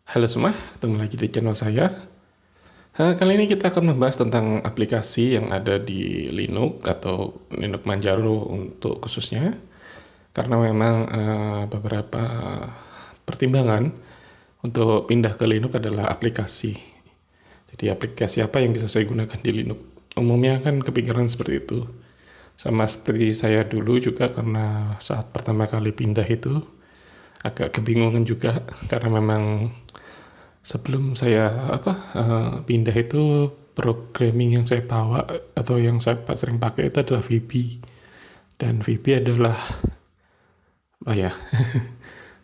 Halo semua, ketemu lagi di channel saya. Kali ini kita akan membahas tentang aplikasi yang ada di Linux atau Linux Manjaro untuk khususnya. Karena memang beberapa pertimbangan untuk pindah ke Linux adalah aplikasi. Jadi aplikasi apa yang bisa saya gunakan di Linux? Umumnya kan kepikiran seperti itu. Sama seperti saya dulu juga karena saat pertama kali pindah itu agak kebingungan juga karena memang sebelum saya pindah itu programming yang saya bawa atau yang saya sering pakai itu adalah VB, dan VB adalah apa ya,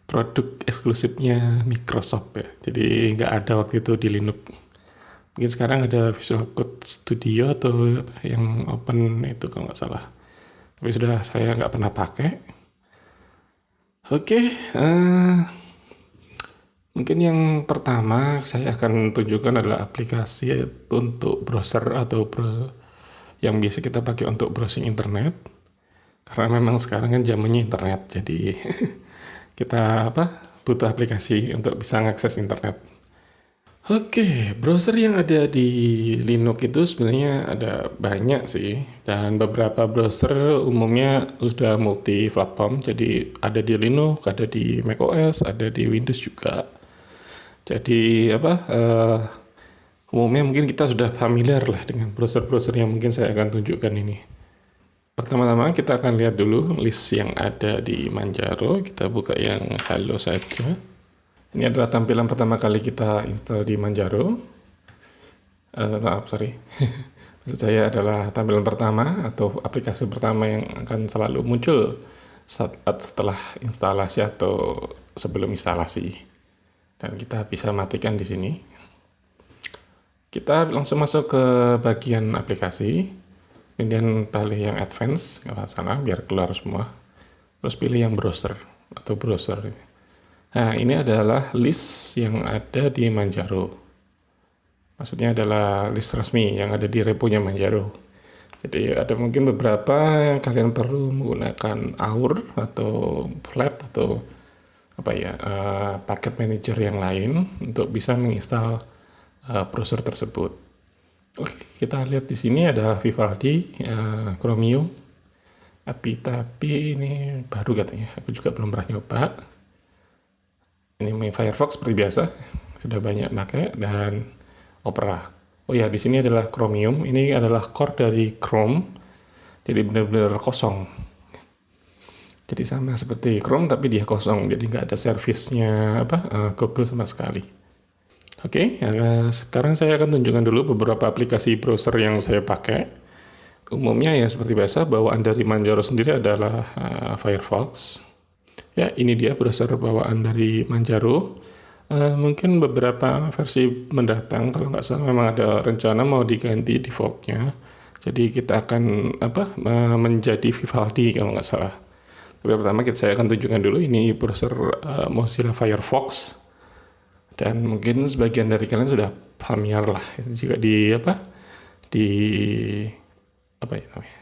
produk eksklusifnya Microsoft ya. Jadi nggak ada waktu itu di Linux. Mungkin sekarang ada Visual Code Studio atau apa, yang open itu kalau nggak salah. Tapi sudah saya nggak pernah pakai. Oke, mungkin yang pertama saya akan tunjukkan adalah aplikasi untuk browser atau yang biasa kita pakai untuk browsing internet. Karena memang sekarang kan zamannya internet, jadi kita butuh aplikasi untuk bisa mengakses internet. Oke, browser yang ada di Linux itu sebenarnya ada banyak sih, dan beberapa browser umumnya sudah multi platform, jadi ada di Linux, ada di macOS, ada di Windows juga. Jadi umumnya mungkin kita sudah familiar lah dengan browser-browser yang mungkin saya akan tunjukkan ini. Pertama-tama kita akan lihat dulu list yang ada di Manjaro. Kita buka yang halo saja. Ini adalah tampilan pertama kali kita install di Manjaro. Maaf, sorry. Maksud saya adalah tampilan pertama atau aplikasi pertama yang akan selalu muncul setelah instalasi atau sebelum instalasi. Dan kita bisa matikan di sini. Kita langsung masuk ke bagian aplikasi. Kemudian pilih yang advance, nggak masalah, biar keluar semua. Terus pilih yang browser atau browser. Nah, ini adalah list yang ada di Manjaro. Maksudnya adalah list resmi yang ada di reponya Manjaro. Jadi ada mungkin beberapa yang kalian perlu menggunakan AUR atau flat atau paket manager yang lain untuk bisa menginstal browser tersebut. Oke, kita lihat di sini ada Vivaldi, Chromium, tapi ini baru katanya. Aku juga belum pernah nyoba. Ini Firefox seperti biasa, sudah banyak pakai, dan Opera. Oh ya, di sini adalah Chromium. Ini adalah core dari Chrome, jadi benar-benar kosong. Jadi sama seperti Chrome, tapi dia kosong, jadi nggak ada servisnya Google sama sekali. Oke, sekarang saya akan tunjukkan dulu beberapa aplikasi browser yang saya pakai. Umumnya ya seperti biasa, bawaan dari Manjaro sendiri adalah Firefox. Ya, ini dia browser bawaan dari Manjaro. Mungkin beberapa versi mendatang, kalau nggak salah memang ada rencana mau diganti defaultnya. Jadi kita akan menjadi Vivaldi kalau nggak salah. Tapi pertama saya akan tunjukkan dulu ini browser Mozilla Firefox. Dan mungkin sebagian dari kalian sudah familiar lah juga di di apa ya namanya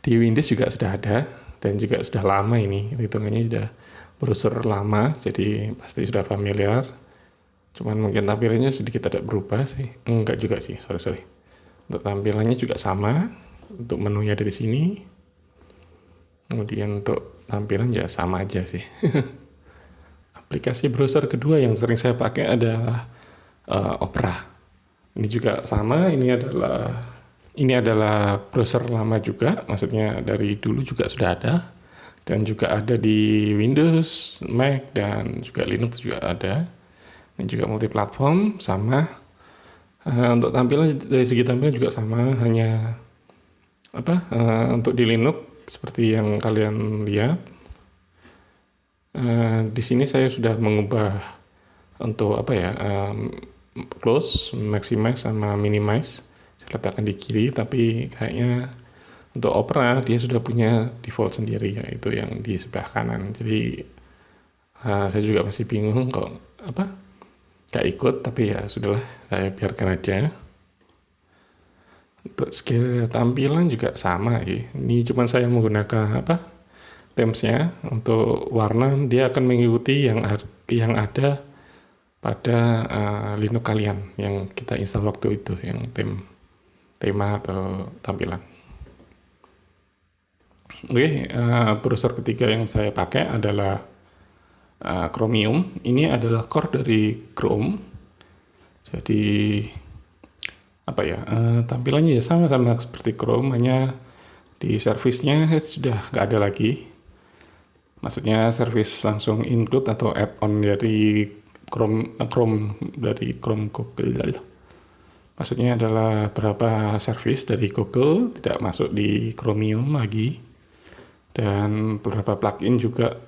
di Windows juga sudah ada, dan juga sudah lama, ini hitungannya sudah browser lama, jadi pasti sudah familiar. Cuman mungkin tampilannya sedikit ada berubah sih, enggak juga sih, sorry. Untuk tampilannya juga sama, untuk menunya dari sini, kemudian untuk tampilan ya sama aja sih. Aplikasi browser kedua yang sering saya pakai adalah Opera. Ini juga sama, ini adalah browser lama juga, maksudnya dari dulu juga sudah ada, dan juga ada di Windows, Mac, dan juga Linux juga ada. Ini juga multiplatform, sama. Untuk tampilan, dari segi tampilan juga sama, hanya untuk di Linux seperti yang kalian lihat. Di sini saya sudah mengubah untuk close, maximize, sama minimize. Saya letakkan di kiri, tapi kayaknya untuk Opera dia sudah punya default sendiri, yaitu yang di sebelah kanan. Jadi saya juga masih bingung kok gak ikut, tapi ya sudahlah, saya biarkan aja. Untuk skill tampilan juga sama ya. Ini cuma saya menggunakan themesnya. Untuk warna dia akan mengikuti yang ada pada Linux kalian yang kita install waktu itu, yang tema atau tampilan. Oke, browser ketiga yang saya pakai adalah Chromium. Ini adalah core dari Chrome. Jadi apa ya, tampilannya ya sama-sama seperti Chrome, hanya di servisnya sudah nggak ada lagi. Maksudnya service langsung include atau add-on dari Chrome dari Chrome Google. Maksudnya adalah beberapa service dari Google tidak masuk di Chromium lagi, dan beberapa plugin juga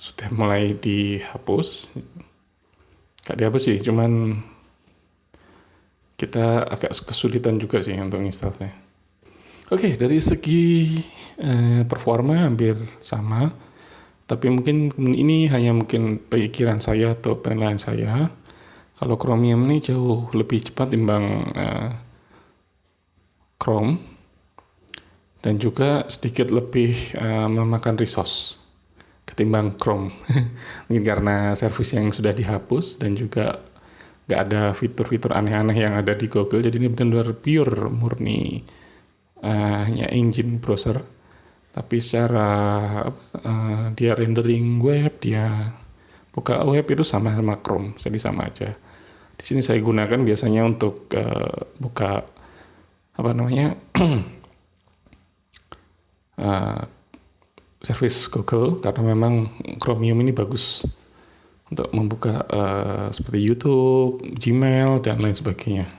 sudah mulai dihapus. Nggak dihapus sih, cuman kita agak kesulitan juga sih untuk installnya. Oke, dari segi performa hampir sama. Tapi mungkin ini hanya mungkin pikiran saya atau penilaian saya. Kalau Chromium ini jauh lebih cepat timbang Chrome, dan juga sedikit lebih memakan resource ketimbang Chrome. Mungkin karena service yang sudah dihapus dan juga nggak ada fitur-fitur aneh-aneh yang ada di Google. Jadi ini benar-benar pure murni hanya engine browser. Tapi secara dia rendering web, dia buka web itu sama Chrome, jadi sama aja. Di sini saya gunakan biasanya untuk buka service Google, karena memang Chromium ini bagus untuk membuka seperti YouTube, Gmail, dan lain sebagainya.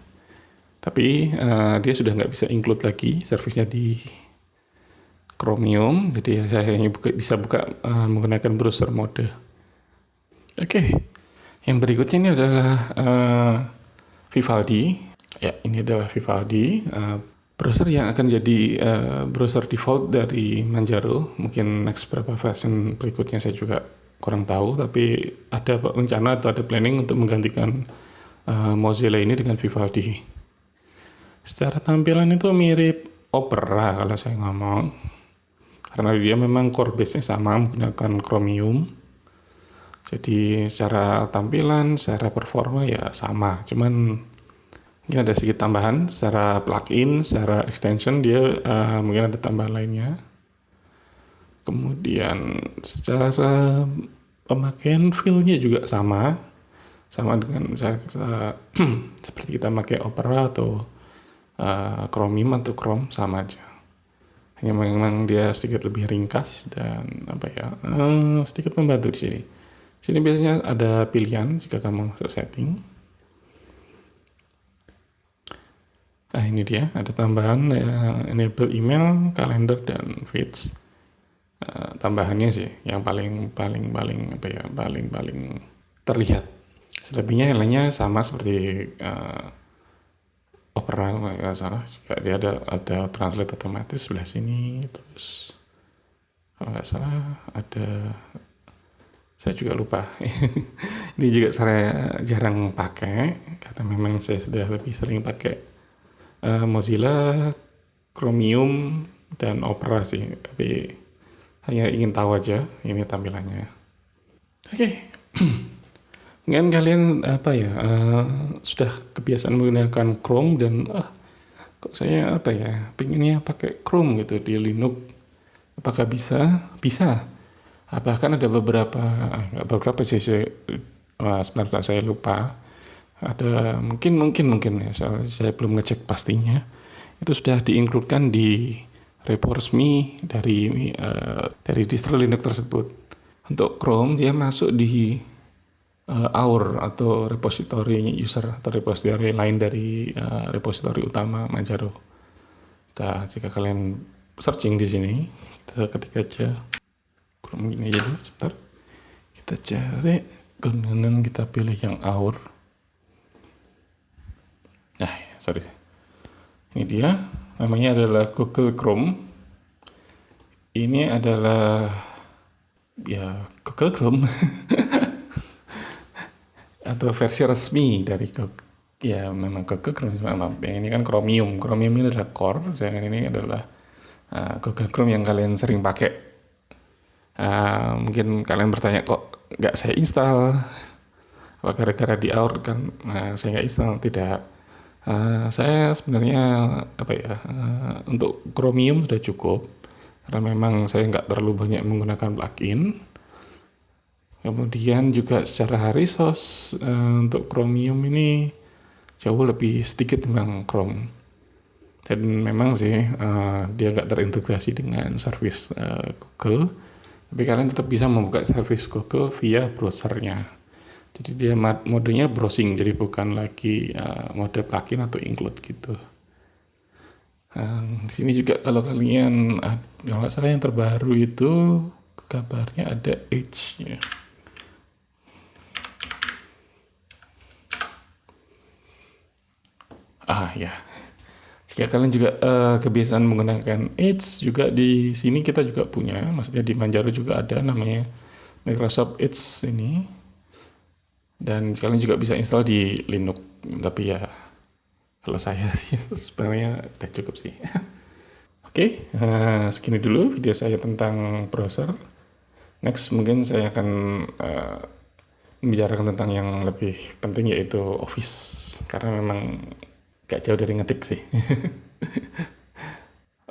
Tapi dia sudah nggak bisa include lagi servisnya di Chromium, jadi saya hanya bisa buka menggunakan browser mode. Oke, yang berikutnya ini adalah Vivaldi. Ya, ini adalah Vivaldi, browser yang akan jadi browser default dari Manjaro. Mungkin next beberapa version berikutnya saya juga kurang tahu, tapi ada rencana atau ada planning untuk menggantikan Mozilla ini dengan Vivaldi. Secara tampilan itu mirip Opera kalau saya ngomong, karena dia memang core base-nya sama menggunakan Chromium. Jadi secara tampilan, secara performa ya sama. Cuman mungkin ada sedikit tambahan secara plugin, secara extension dia mungkin ada tambahan lainnya. Kemudian secara pemakaian feel-nya juga sama dengan seperti kita pakai Opera atau Chromium atau Chrome, sama aja. Hanya memang dia sedikit lebih ringkas dan sedikit membantu di sini. Di sini biasanya ada pilihan jika kamu masuk setting. Nah, ini dia ada tambahan enable email, kalender, dan feeds. Tambahannya sih yang paling terlihat. Selebihnya yang lainnya sama seperti Opera, nggak salah. Dia ada translate otomatis sebelah sini. Terus kalau nggak salah ada, saya juga lupa. Ini juga saya jarang pakai karena memang saya sudah lebih sering pakai Mozilla, Chromium, dan Opera sih. Tapi hanya ingin tahu aja ini tampilannya. Oke. Mungkin kalian sudah kebiasaan menggunakan Chrome dan kok saya pengennya pakai Chrome gitu di Linux. Apakah bisa? Bisa. Bahkan ada beberapa sih sebentar saya lupa. Ada mungkin ya, saya belum ngecek pastinya. Itu sudah diinkludkan di repo resmi dari distro Linux tersebut. Untuk Chrome dia masuk di our atau repository user atau repository lain dari repository utama Manjaro. Nah, jika kalian searching di sini, kita ketik aja Chrome gini aja dulu, sebentar. Kita cari, kemudian kita pilih yang our. Nah, sorry. Ini dia, namanya adalah Google Chrome. Ini adalah Google Chrome. Atau versi resmi dari memang Google Chrome. Yang ini kan Chromium ini adalah core, sedangkan ini adalah Google Chrome yang kalian sering pakai. Mungkin kalian bertanya, kok nggak saya install, gara-gara di out kan, saya nggak install, tidak. Saya sebenarnya apa ya, untuk Chromium sudah cukup karena memang saya nggak terlalu banyak menggunakan plugin. Kemudian juga secara resource untuk Chromium ini jauh lebih sedikit tentang Chrome. Dan memang sih dia nggak terintegrasi dengan service Google, tapi kalian tetap bisa membuka service Google via browsernya. Jadi dia modenya browsing, jadi bukan lagi mode plugin atau include gitu. Di sini juga kalau kalian, kalau nggak salah yang terbaru itu kabarnya ada Edge-nya. Ya. Jika kalian juga kebiasaan menggunakan Edge, juga di sini kita juga punya, maksudnya di Manjaro juga ada namanya Microsoft Edge ini. Dan kalian juga bisa install di Linux, tapi ya kalau saya sih sebenarnya udah cukup sih. Oke, segini dulu video saya tentang browser. Next mungkin saya akan membicarakan tentang yang lebih penting, yaitu Office, karena memang gak jauh dari ngetik sih.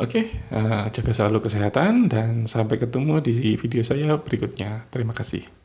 Oke, jaga selalu kesehatan dan sampai ketemu di video saya berikutnya. Terima kasih.